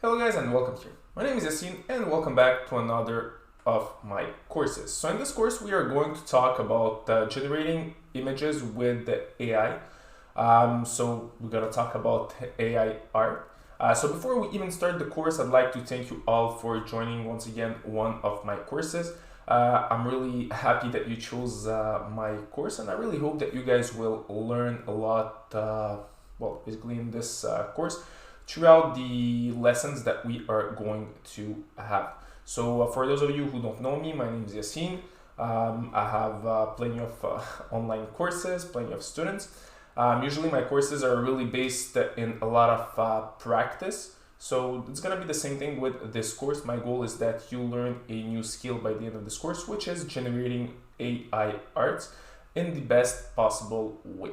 Hello guys and welcome here. My name is Yassine and welcome back to another of my courses. So in this course we are going to talk about generating images with the AI. So we're going to talk about AI art. So before we even start the course, I'd like to thank you all for joining once again one of my courses. I'm really happy that you chose my course, and I really hope that you guys will learn a lot, basically in this course throughout the lessons that we are going to have. So for those of you who don't know me, my name is Yassine. I have plenty of online courses, plenty of students. Usually my courses are really based in a lot of practice. So it's going to be the same thing with this course. My goal is that you learn a new skill by the end of this course, which is generating AI art in the best possible way.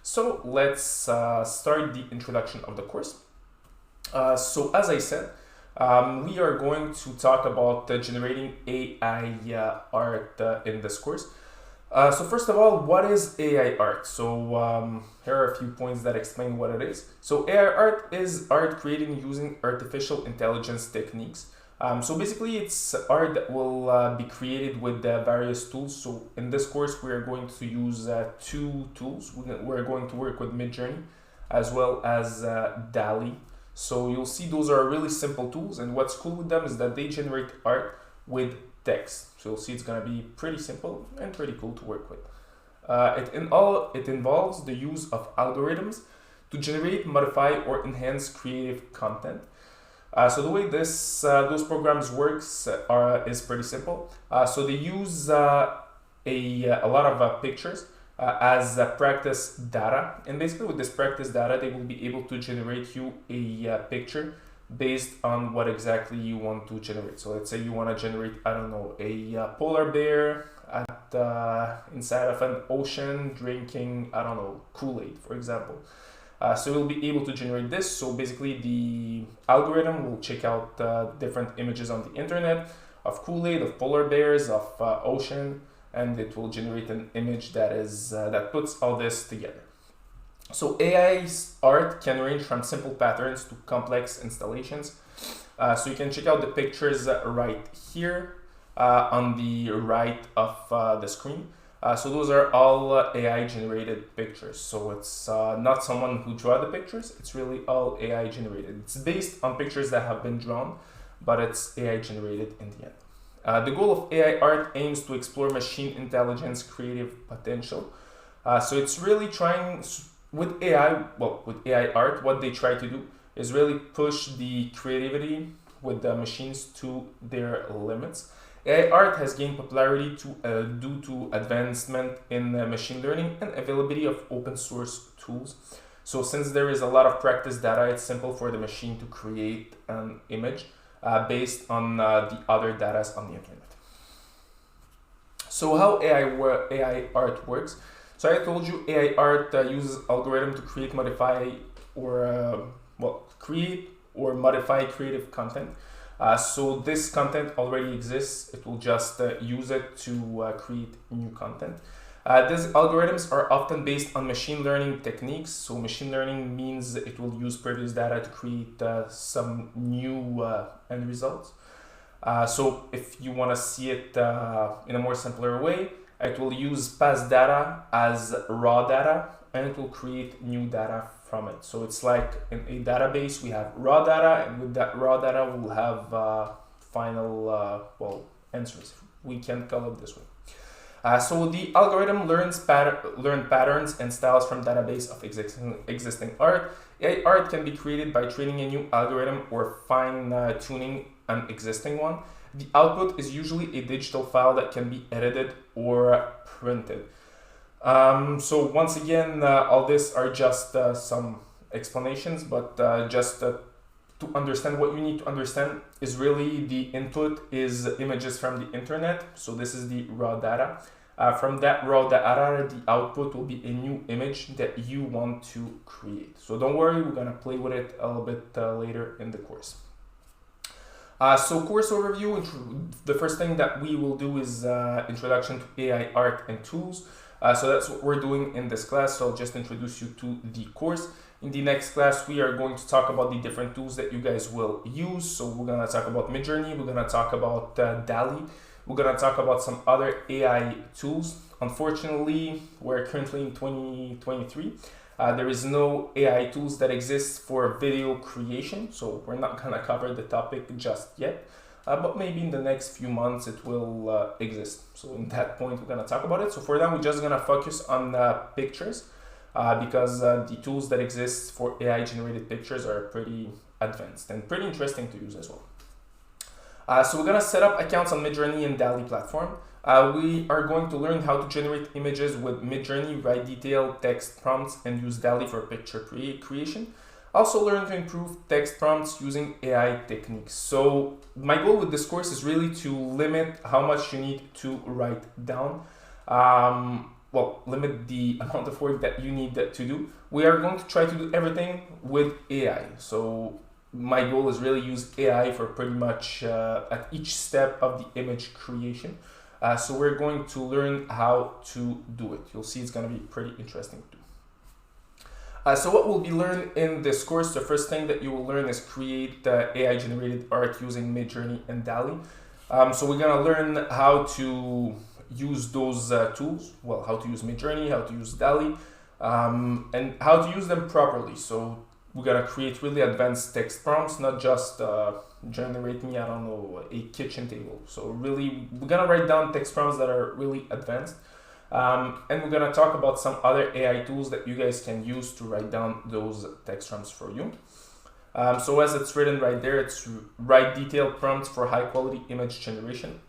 So let's start the introduction of the course. So as I said, we are going to talk about generating AI art in this course. So first of all, what is AI art? So here are a few points that explain what it is. So AI art is art created using artificial intelligence techniques. So basically it's art that will be created with various tools. So in this course, we are going to use two tools. We're going to work with Midjourney as well as DALL-E. So you'll see those are really simple tools, and what's cool with them is that they generate art with text. So you'll see it's gonna be pretty simple and pretty cool to work with. It involves the use of algorithms to generate, modify, or enhance creative content. So the way those programs works is pretty simple. So they use a lot of pictures as practice data, and basically with this practice data they will be able to generate you a picture based on what exactly you want to generate. So let's say you want to generate, I don't know, a polar bear inside of an ocean drinking, I don't know, Kool-Aid, for example. So you'll be able to generate this. So basically the algorithm will check out different images on the internet of Kool-Aid, of polar bears, of ocean, and it will generate an image that puts all this together. So AI's art can range from simple patterns to complex installations. So you can check out the pictures right here on the right of the screen. So those are all AI generated pictures. So it's not someone who drew the pictures, it's really all AI generated. It's based on pictures that have been drawn, but it's AI generated in the end. The goal of AI art aims to explore machine intelligence creative potential. So it's really trying, with AI art, what they try to do is really push the creativity with the machines to their limits. AI art has gained popularity due to advancement in machine learning and availability of open source tools. So since there is a lot of practice data, it's simple for the machine to create an image based on the other data on the internet. So how AI art works? So I told you AI art uses algorithm to create, modify, or create or modify creative content. So this content already exists. It will just use it to create new content. These algorithms are often based on machine learning techniques. So machine learning means it will use previous data to create some new end results. So if you want to see it in a more simpler way, it will use past data as raw data, and it will create new data from it. So it's like in a database, we have raw data, and with that raw data, we'll have final answers. We can call it this way. So the algorithm learn patterns and styles from database of existing art. AI art can be created by training a new algorithm or fine-tuning an existing one. The output is usually a digital file that can be edited or printed. So once again, all this are just some explanations, but just to understand, what you need to understand is really the input is images from the internet. So this is the raw data. From that raw data, the output will be a new image that you want to create. So don't worry, we're gonna play with it a little bit later in the course. So course overview, the first thing that we will do is introduction to AI art and tools. So that's what we're doing in this class. So I'll just introduce you to the course. In the next class, we are going to talk about the different tools that you guys will use. So we're going to talk about Midjourney, we're going to talk about DALL-E, we're going to talk about some other AI tools. Unfortunately, we're currently in 2023. There is no AI tools that exist for video creation, so we're not going to cover the topic just yet. But maybe in the next few months it will exist. So in that point, we're going to talk about it. So for now, we're just going to focus on pictures because the tools that exist for AI generated pictures are pretty advanced and pretty interesting to use as well. So we're going to set up accounts on Midjourney and DALL-E platform. We are going to learn how to generate images with Midjourney, write detailed text prompts, and use DALL-E for picture creation. Also learn to improve text prompts using AI techniques. So my goal with this course is really to limit how much you need to write down. Limit the amount of work that you need to do. We are going to try to do everything with AI. So my goal is really use AI for pretty much at each step of the image creation. So we're going to learn how to do it. You'll see it's going to be pretty interesting too. So what will be learned in this course, the first thing that you will learn is create AI generated art using Midjourney and DALL-E. So we're going to learn how to use those tools, how to use Midjourney, how to use DALL-E, and how to use them properly. So we're going to create really advanced text prompts, not just generate me, a kitchen table. So really, we're going to write down text prompts that are really advanced. And we're going to talk about some other AI tools that you guys can use to write down those text prompts for you. So as it's written right there, it's write detailed prompts for high quality image generation.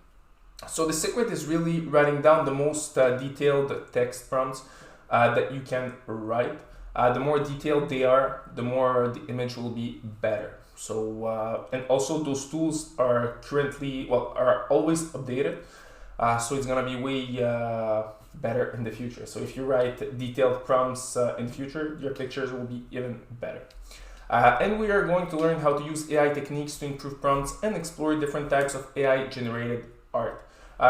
So the secret is really writing down the most detailed text prompts that you can write. The more detailed they are, the more the image will be better. So, and also those tools are are always updated. So it's going to be way better in the future. So if you write detailed prompts in the future, your pictures will be even better. And we are going to learn how to use AI techniques to improve prompts and explore different types of AI generated art.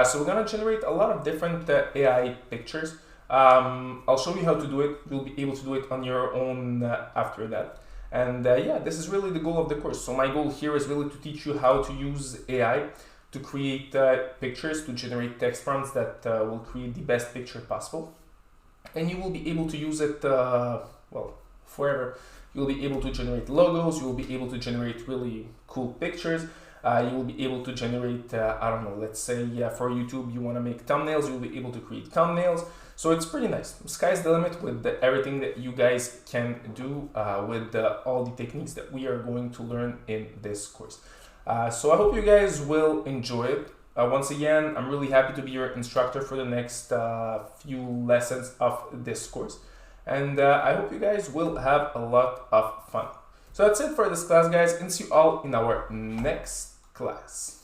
So we're going to generate a lot of different AI pictures. I'll show you how to do it. You'll be able to do it on your own after that. And this is really the goal of the course. So my goal here is really to teach you how to use AI to create pictures, to generate text prompts that will create the best picture possible. And you will be able to use it, forever. You'll be able to generate logos, you will be able to generate really cool pictures. You will be able to generate, let's say for YouTube, you want to make thumbnails, you'll be able to create thumbnails. So it's pretty nice. Sky's the limit with everything that you guys can do with all the techniques that we are going to learn in this course. So I hope you guys will enjoy it. Once again, I'm really happy to be your instructor for the next few lessons of this course. And I hope you guys will have a lot of fun. So that's it for this class, guys, and see you all in our next class.